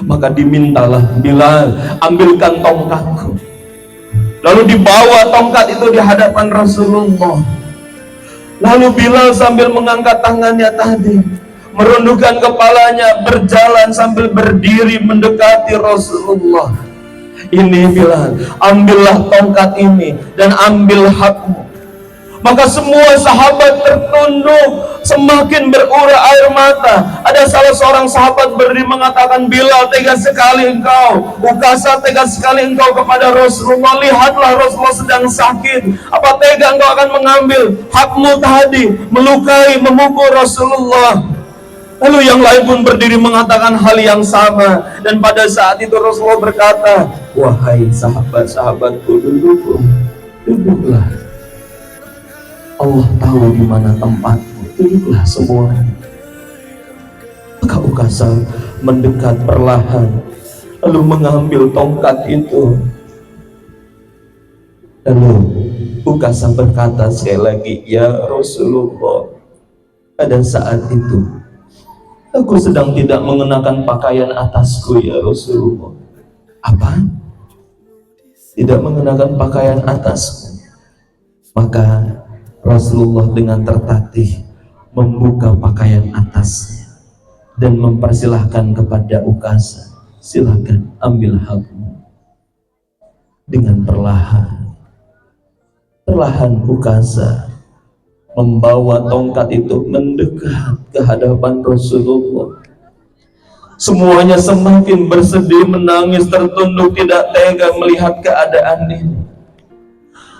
Maka dimintalah Bilal, ambilkan tongkatku. Lalu dibawa tongkat itu di hadapan Rasulullah. Lalu Bilal sambil mengangkat tangannya tadi, merundukkan kepalanya, berjalan sambil berdiri mendekati Rasulullah. Ini Bilal, ambillah tongkat ini dan ambil hakmu. Maka semua sahabat tertunduk, semakin berurai air mata. Ada salah seorang sahabat berdiri mengatakan, Bilal, tega sekali engkau, Ukasa, tega sekali engkau kepada Rasulullah. Lihatlah Rasulullah sedang sakit, apa tega engkau akan mengambil hakmu tadi, melukai, memukul Rasulullah. Lalu yang lain pun berdiri mengatakan hal yang sama. Dan pada saat itu Rasulullah berkata, wahai sahabat-sahabatku, duduklah. Allah tahu di mana tempatmu, duduklah semuanya. Maka Ukasa mendekat perlahan, lalu mengambil tongkat itu. Lalu Ukasa berkata sekali lagi, ya Rasulullah, pada saat itu aku sedang tidak mengenakan pakaian atasku ya Rasulullah. Apa? Tidak mengenakan pakaian atasku. Maka Rasulullah dengan tertatih membuka pakaian atasnya dan mempersilahkan kepada Ukasa, silakan ambil hakmu. Dengan perlahan Ukasa membawa tongkat itu mendekat ke hadapan Rasulullah. Semuanya semakin bersedih, menangis, tertunduk, tidak tega melihat keadaan ini.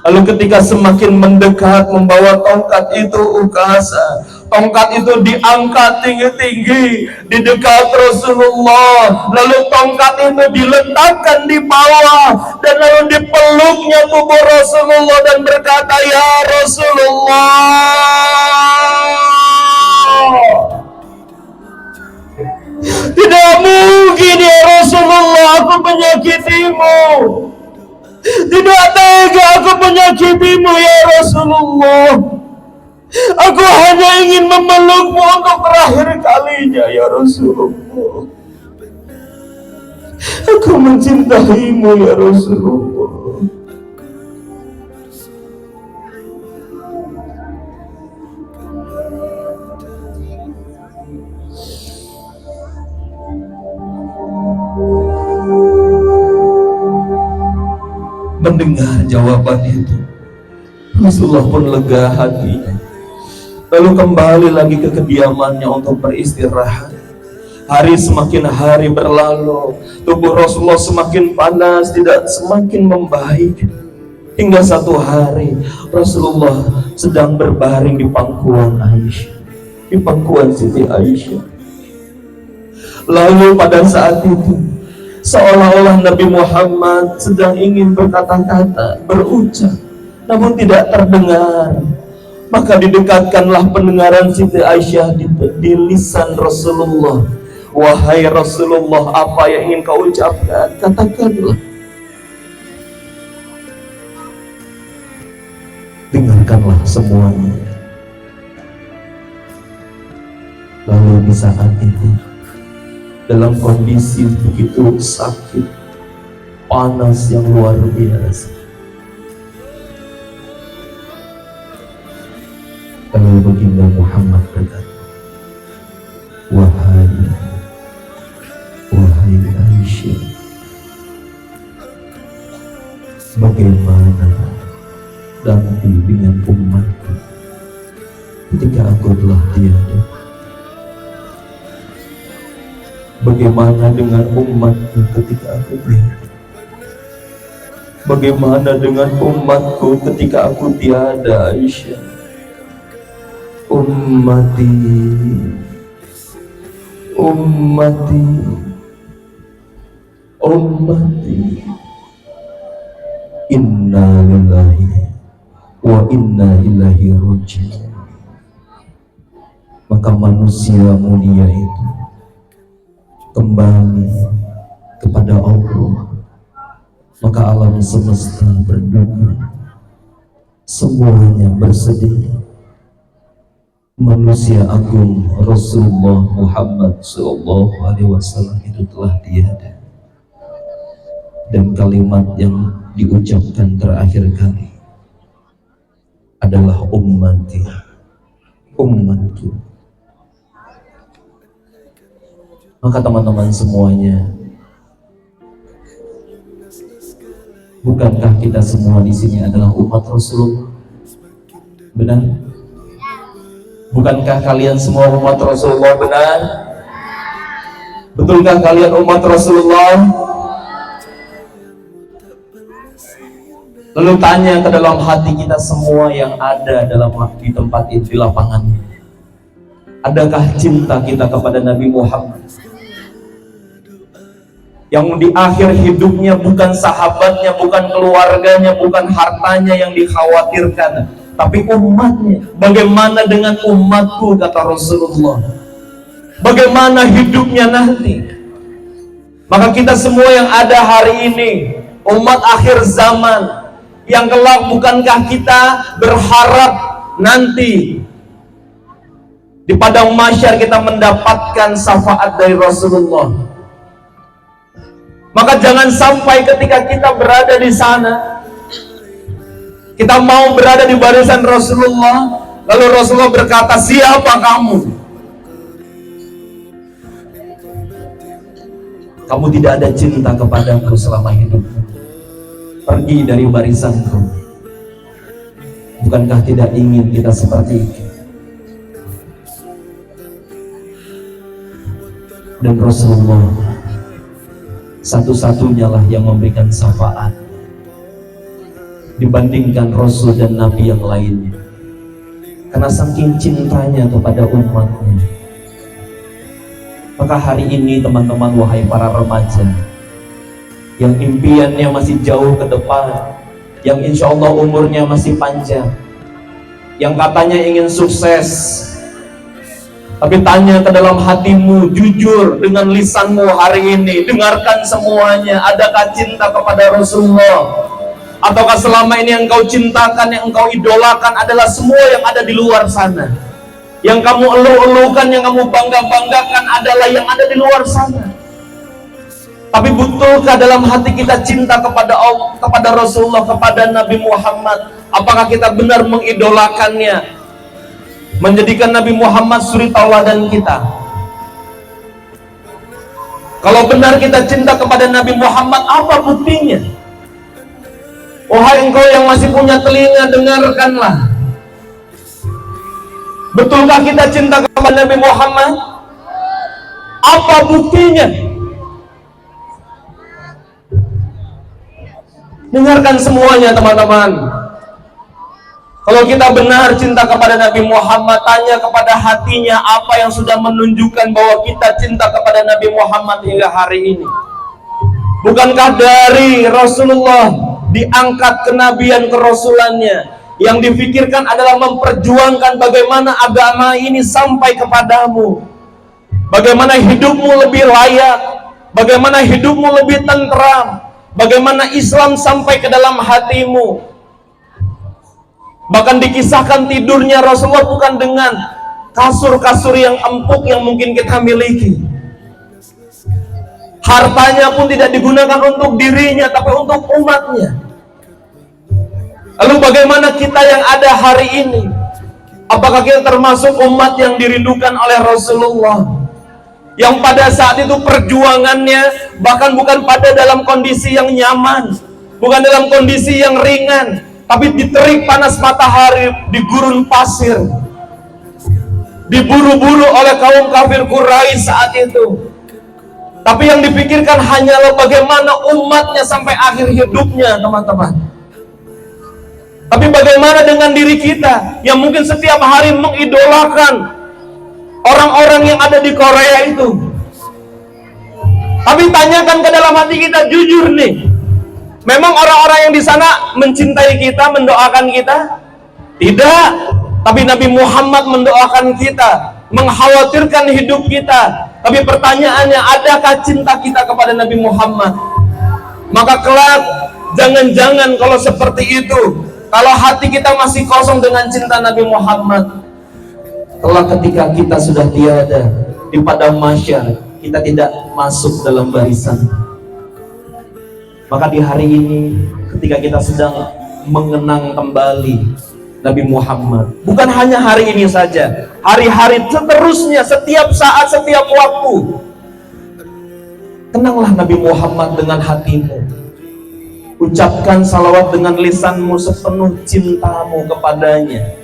Lalu ketika semakin mendekat membawa tongkat itu Ukasa, tongkat itu diangkat tinggi-tinggi di dekat Rasulullah. Lalu tongkat itu diletakkan di bawah dan lalu dipeluknya tubuh Rasulullah dan berkata, ya Rasulullah, tidak mungkin ya Rasulullah aku menyakitimu. Tidak tega aku menyakitimu ya Rasulullah. Aku hanya ingin memelukmu untuk terakhir kalinya ya Rasulullah. Aku mencintaimu ya Rasulullah. Mendengar jawaban itu, Rasulullah pun lega hatinya. Lalu kembali lagi ke kediamannya untuk beristirahat. Hari semakin hari berlalu, tubuh Rasulullah semakin panas, tidak semakin membaik. Hingga satu hari Rasulullah sedang berbaring di pangkuan Aisyah, di pangkuan Siti Aisyah. Lalu pada saat itu seolah-olah Nabi Muhammad sedang ingin berkata-kata, berucap, namun tidak terdengar. Maka didekatkanlah pendengaran Siti Aisyah di lisan Rasulullah. Wahai Rasulullah, apa yang ingin kau ucapkan? Katakanlah. Dengarkanlah semuanya. Lalu di saat itu, dalam kondisi begitu sakit, panas yang luar biasa, lalu baginda Muhammad berkata, wahai Aisyah, bagaimana nanti dengan umatku ketika aku telah tiada? Bagaimana dengan umatku ketika aku tiada? Bagaimana dengan umatku ketika aku tiada, Aisyah? Ummati, ummati, ummati, inna lillahi wa inna ilaihi raji'un. Maka manusia mulia itu kembali kepada Allah. Maka alam semesta berduka, semuanya bersedih. Manusia agung Rasulullah Muhammad SAW itu telah tiada. Dan kalimat yang diucapkan terakhir kali adalah ummati, umatku. Maka teman-teman semuanya, bukankah kita semua di sini adalah umat Rasulullah? Benar? Bukankah kalian semua umat Rasulullah? Benar? Betulkah kalian umat Rasulullah? Lalu tanya ke dalam hati kita semua yang ada di tempat itu, di lapangan. Adakah cinta kita kepada Nabi Muhammad? Yang di akhir hidupnya bukan sahabatnya, bukan keluarganya, bukan hartanya yang dikhawatirkan, tapi umatnya. Bagaimana dengan umatku, kata Rasulullah? Bagaimana hidupnya nanti? Maka kita semua yang ada hari ini, umat akhir zaman, yang kelak, bukankah kita berharap nanti di padang mahsyar kita mendapatkan syafaat dari Rasulullah? Maka jangan sampai ketika kita berada di sana, kita mau berada di barisan Rasulullah, lalu Rasulullah berkata, siapa kamu? Kamu tidak ada cinta kepadaku selama hidupmu. Pergi dari barisanku. Bukankah tidak ingin kita seperti itu? Dan Rasulullah satu-satunya lah yang memberikan syafaat dibandingkan Rasul dan Nabi yang lainnya, karena saking cintanya kepada umatnya. Maka hari ini teman-teman, wahai para remaja yang impiannya masih jauh ke depan, yang insya Allah umurnya masih panjang, yang katanya ingin sukses, tapi tanya ke dalam hatimu, jujur dengan lisanmu hari ini, dengarkan semuanya. Adakah cinta kepada Rasulullah? Ataukah selama ini yang engkau cintakan, yang engkau idolakan adalah semua yang ada di luar sana? Yang kamu eluh-elukan, yang kamu bangga-banggakan adalah yang ada di luar sana. Tapi betulkah dalam hati kita cinta kepada Allah, kepada Rasulullah, kepada Nabi Muhammad? Apakah kita benar mengidolakannya, menjadikan Nabi Muhammad suri tauladan kita? Kalau benar kita cinta kepada Nabi Muhammad, apa buktinya? Wahai engkau yang masih punya telinga, dengarkanlah. Betulkah kita cinta kepada Nabi Muhammad? Apa buktinya? Dengarkan semuanya teman-teman. Kalau kita benar cinta kepada Nabi Muhammad, tanya kepada hatinya apa yang sudah menunjukkan bahwa kita cinta kepada Nabi Muhammad hingga hari ini. Bukankah dari Rasulullah diangkat kenabian kerasulannya, yang difikirkan adalah memperjuangkan bagaimana agama ini sampai kepadamu, bagaimana hidupmu lebih layak, bagaimana hidupmu lebih tentram, bagaimana Islam sampai ke dalam hatimu. Bahkan dikisahkan tidurnya Rasulullah bukan dengan kasur-kasur yang empuk yang mungkin kita miliki. Hartanya pun tidak digunakan untuk dirinya, tapi untuk umatnya. Lalu bagaimana kita yang ada hari ini? Apakah kita termasuk umat yang dirindukan oleh Rasulullah, yang pada saat itu perjuangannya bahkan bukan pada dalam kondisi yang nyaman, bukan dalam kondisi yang ringan, tapi diterik panas matahari di gurun pasir, diburu-buru oleh kaum kafir Quraisy saat itu. Tapi yang dipikirkan hanyalah bagaimana umatnya sampai akhir hidupnya, teman-teman. Tapi bagaimana dengan diri kita yang mungkin setiap hari mengidolakan orang-orang yang ada di Korea itu? Tapi tanyakan ke dalam hati kita, jujur nih, memang orang-orang yang di sana mencintai kita, mendoakan kita? Tidak. Tapi Nabi Muhammad mendoakan kita, mengkhawatirkan hidup kita. Tapi pertanyaannya, adakah cinta kita kepada Nabi Muhammad? Maka kelak, jangan-jangan kalau seperti itu, kalau hati kita masih kosong dengan cinta Nabi Muhammad, kelak ketika kita sudah tiada di padang mahsyar, kita tidak masuk dalam barisan. Maka di hari ini, ketika kita sedang mengenang kembali Nabi Muhammad, bukan hanya hari ini saja, hari-hari seterusnya, setiap saat, setiap waktu, kenanglah Nabi Muhammad dengan hatimu. Ucapkan salawat dengan lisanmu sepenuh cintamu kepadanya.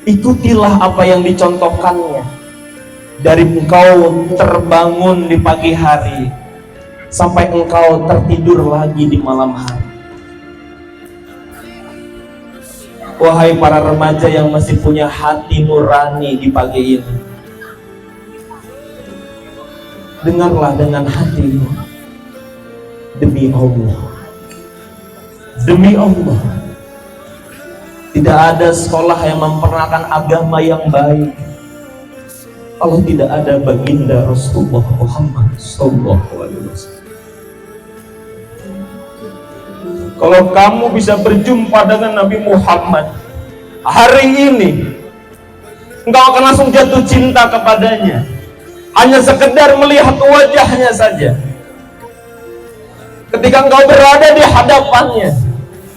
Ikutilah apa yang dicontohkannya. Dari engkau terbangun di pagi hari sampai engkau tertidur lagi di malam hari. Wahai para remaja yang masih punya hati nurani di pagi ini, dengarlah dengan hatimu. Demi Allah, demi Allah, tidak ada sekolah yang memperkenalkan agama yang baik kalau tidak ada baginda Rasulullah Muhammad SAW. Kalau kamu bisa berjumpa dengan Nabi Muhammad hari ini, engkau akan langsung jatuh cinta kepadanya, hanya sekedar melihat wajahnya saja. Ketika engkau berada di hadapannya,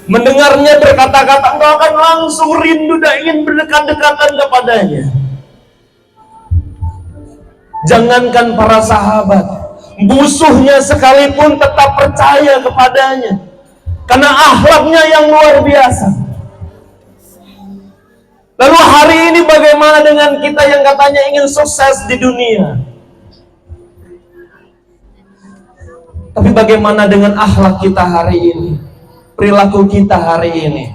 mendengarnya berkata-kata, engkau akan langsung rindu dan ingin berdekat-dekatan kepadanya. Jangankan para sahabat, musuhnya sekalipun tetap percaya kepadanya, karena akhlaknya yang luar biasa. Lalu hari ini bagaimana dengan kita yang katanya ingin sukses di dunia? Tapi bagaimana dengan akhlak kita hari ini? Perilaku kita hari ini?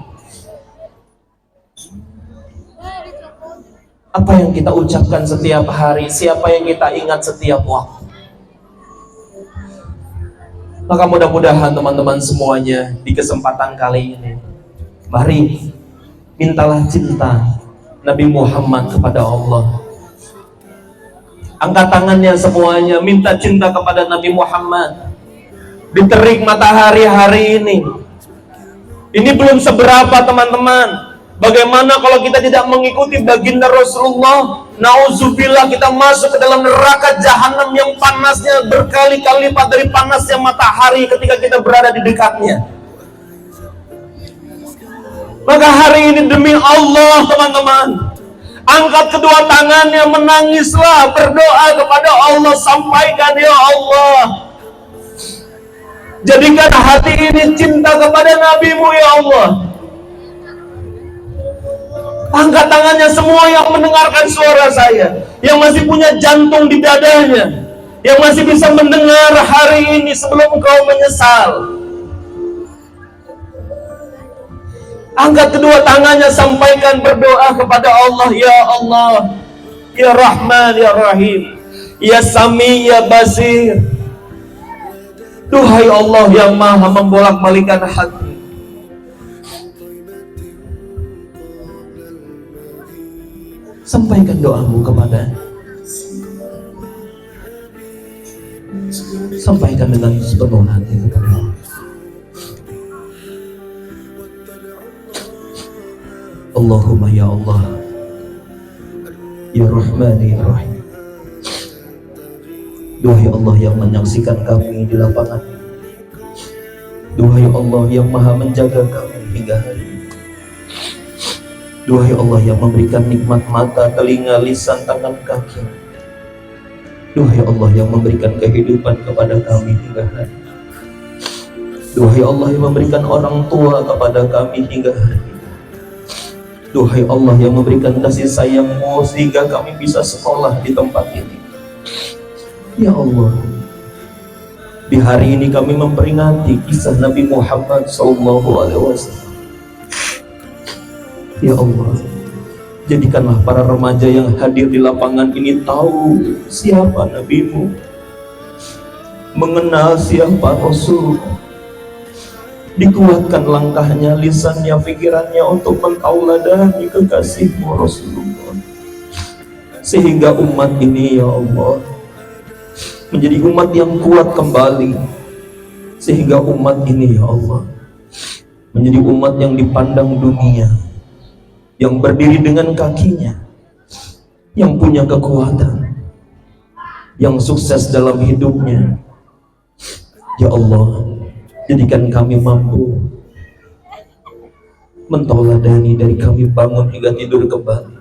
Apa yang kita ucapkan setiap hari? Siapa yang kita ingat setiap waktu? Maka mudah-mudahan teman-teman semuanya di kesempatan kali ini, mari mintalah cinta Nabi Muhammad kepada Allah. Angkat tangannya semuanya, minta cinta kepada Nabi Muhammad. Di terik matahari hari ini, ini belum seberapa teman-teman. Bagaimana kalau kita tidak mengikuti baginda Rasulullah? Nauzubillah, kita masuk ke dalam neraka jahanam yang panasnya berkali-kali lipat dari panasnya matahari ketika kita berada di dekatnya. Maka hari ini demi Allah teman-teman, angkat kedua tangannya, menangislah, berdoa kepada Allah, sampaikan, ya Allah, jadikan hati ini cinta kepada Nabi-Mu ya Allah. Angkat tangannya semua yang mendengarkan suara saya. yang masih punya jantung di dadanya, yang masih bisa mendengar hari ini sebelum kau menyesal. Angkat kedua tangannya, sampaikan berdoa kepada Allah. Ya Allah, Ya Rahman, Ya Rahim, Ya Sami, Ya Basir. Duhai Allah yang maha membolak-balikan hati, sampaikan doamu kepada, sampaikan dengan sepenuh hati kepada Allah. Allahumma ya Allah, Ya Rahman, Ya Rahim. Duhai Allah yang menyaksikan kami di lapangan, duhai Allah yang maha menjaga kami hingga hari ini, duhai Allah yang memberikan nikmat mata, telinga, lisan, tangan, kaki, duhai Allah yang memberikan kehidupan kepada kami hingga hari ini, duhai Allah yang memberikan orang tua kepada kami hingga hari ini, duhai Allah yang memberikan kasih sayang-Mu sehingga kami bisa sekolah di tempat ini. Ya Allah, di hari ini kami memperingati kisah Nabi Muhammad SAW. Ya Allah, jadikanlah para remaja yang hadir di lapangan ini tahu siapa Nabi-Mu, mengenal siapa Rasul, dikuatkan langkahnya, lisannya, pikirannya untuk mentauladani kekasih-Mu Rasulullah, sehingga umat ini ya Allah menjadi umat yang kuat kembali, sehingga umat ini ya Allah menjadi umat yang dipandang dunia, yang berdiri dengan kakinya, yang punya kekuatan, yang sukses dalam hidupnya. Ya Allah, jadikan kami mampu mentauladani dari kami bangun hingga tidur kembali.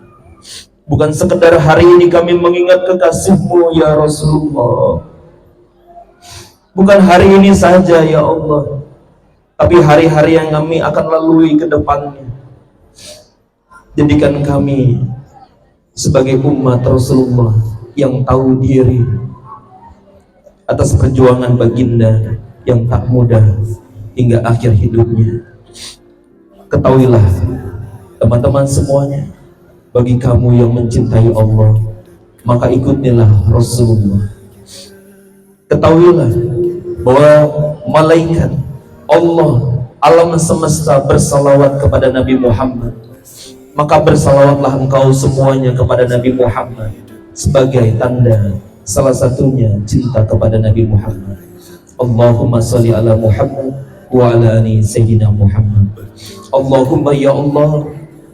Bukan sekedar hari ini kami mengingat kekasih-Mu ya Rasulullah, bukan hari ini saja ya Allah, tapi hari-hari yang kami akan lalui ke depannya. Jadikan kami sebagai umat Rasulullah yang tahu diri atas perjuangan baginda yang tak mudah hingga akhir hidupnya. Ketahuilah teman-teman semuanya, bagi kamu yang mencintai Allah, maka ikutilah Rasulullah. Ketahuilah bahwa malaikat Allah alam semesta bersalawat kepada Nabi Muhammad, maka bersalawatlah engkau semuanya kepada Nabi Muhammad sebagai tanda salah satunya cinta kepada Nabi Muhammad. Allahumma sholli ala Muhammad wa ala ali sayyidina Muhammad. Allahumma ya Allah,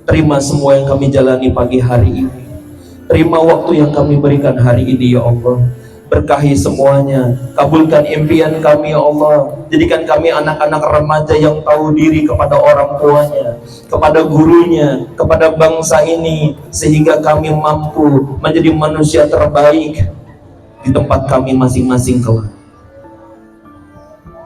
terima semua yang kami jalani pagi hari ini, terima waktu yang kami berikan hari ini ya Allah. Berkahi semuanya, kabulkan impian kami ya Allah. Jadikan kami anak-anak remaja yang tahu diri kepada orang tuanya, kepada gurunya, kepada bangsa ini, sehingga kami mampu menjadi manusia terbaik di tempat kami masing-masing kelak.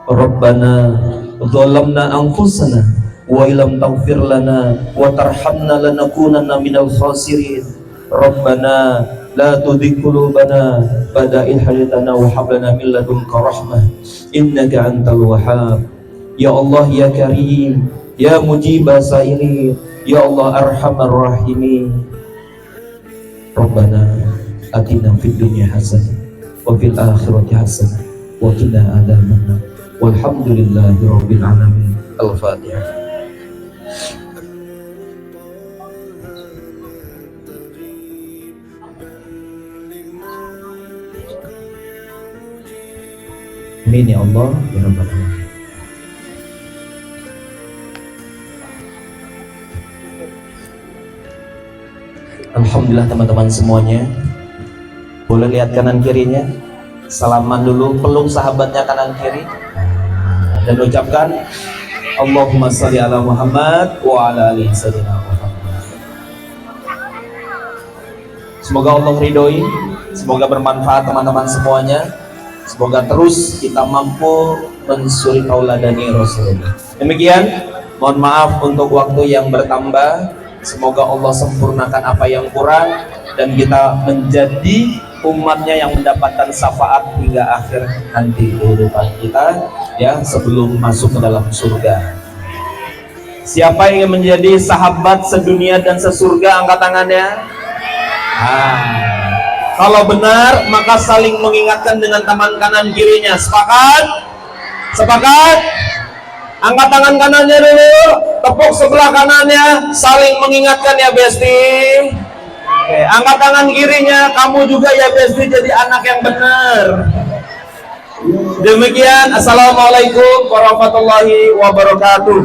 Rabbana zalamna anfusana wa illam taghfir lana wa tarhamna lanakunanna minal khasirin. Rabbana la tuzigh qulubana ba'da idh hadaytana wa hab lana min ladunka rahmah innaka antal wahhab. Ya Allah ya Karim, ya Mujib saili, ya Allah arhamar rahimin. Rabbana atina fid dunya hasanah wa fil akhirati hasanah wa qina adzabannar. Walhamdulillahi rabbil alamin. Al-Fatihah. Amin ya Allah ya Rabbal alamin. Alhamdulillah teman-teman semuanya, boleh lihat kanan kirinya, salaman dulu, peluk sahabatnya kanan kiri, dan ucapkan Allahumma sholli ala Muhammad wa ala ali sayyidina Muhammad. Semoga Allah ridhoi, semoga bermanfaat teman-teman semuanya. Semoga terus kita mampu mensuri tauladani Rasulullah. Demikian, mohon maaf untuk waktu yang bertambah. Semoga Allah sempurnakan apa yang kurang dan kita menjadi umatnya yang mendapatkan syafaat hingga akhir nanti kehidupan kita, ya, sebelum masuk ke dalam surga. Siapa yang ingin menjadi sahabat sedunia dan sesurga, angkat tangannya. Kalau benar, maka saling mengingatkan dengan tangan kanan kirinya. Sepakat? Sepakat? Angkat tangan kanannya dulu, tepuk sebelah kanannya, saling mengingatkan ya Besti. Oke, angkat tangan kirinya, kamu juga ya Besti jadi anak yang benar. Demikian, assalamualaikum warahmatullahi wabarakatuh.